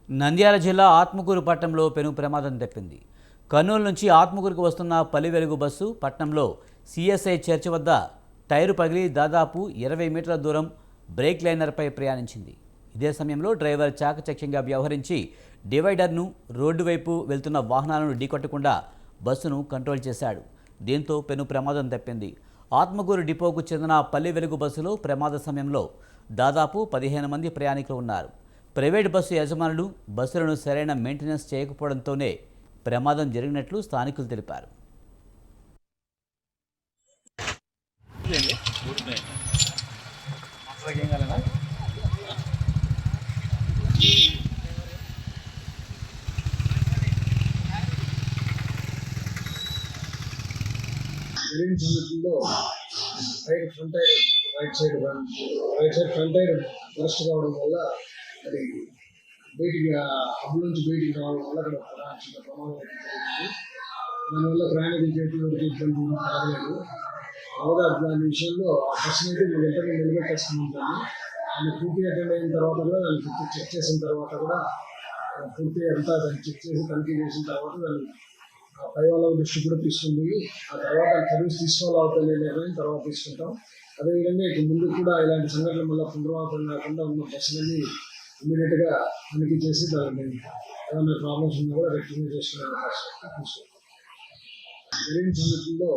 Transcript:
నంద్యాల జిల్లా ఆత్మకూరు పట్టణంలో పెను ప్రమాదం తప్పింది. కర్నూలు నుంచి ఆత్మకూరుకు వస్తున్న పల్లి వెలుగు బస్సు పట్టణంలో సిఎస్ఐ చర్చి వద్ద టైరు పగిలి దాదాపు 20 మీటర్ల దూరం బ్రేక్ లైనర్పై ప్రయాణించింది. ఇదే సమయంలో డ్రైవర్ చాకచక్యంగా వ్యవహరించి డివైడర్ను రోడ్డు వైపు వెళ్తున్న వాహనాలను ఢీకొట్టకుండా బస్సును కంట్రోల్ చేశాడు. దీంతో పెను ప్రమాదం తప్పింది. ఆత్మకూరు డిపోకు చెందిన పల్లి వెలుగు బస్సులో ప్రమాద సమయంలో దాదాపు 15 మంది ప్రయాణికులు ఉన్నారు. ప్రైవేట్ బస్సు యజమానులు బస్సులను సరైన మెయింటెనెన్స్ చేయకపోవడంతోనే ప్రమాదం జరిగినట్లు స్థానికులు తెలిపారు. Front tyre right side front tyre burst కావడం వల్ల అది బయటికి హబ్ నుంచి బయటికి రావడం వల్ల అక్కడ చిన్న ప్రమాదం జరిగింది. దానివల్ల ప్రయాణికులు చేతికి ఇబ్బంది కలగలేదు. అలాగే దాని విషయంలో బస్సుని అయితే మేము వెంటనే నిలబెట్టేస్తున్నాం. దాన్ని పూర్తిగా అటెండ్ అయిన తర్వాత కూడా దాన్ని పూర్తి చెక్ చేసిన తర్వాత కూడా పూర్తిగా అంతా దాన్ని చెక్ చేసి తనిఖీ చేసిన తర్వాత దాన్ని పై వాళ్ళ దృష్టి కూడా తీసుకుంది. ఆ తర్వాత సర్వీస్ తీసుకోవాలవుతుంది నిర్ణయం తర్వాత తీసుకుంటాం. అదేవిధంగా ఇక ముందు కూడా ఇలాంటి సంఘటనలు మళ్ళీ పునరావృతం కాకుండా ఉన్న బస్సులన్నీ ఇమ్మీడియట్గా తనిఖీ చేసి దాన్ని ఏమైనా ప్రాబ్లమ్స్ ఉన్నా కూడా రెక్టిఫై చేసుకునే అవకాశం తీసుకుంటాం. జరిగిన సంఘటనలో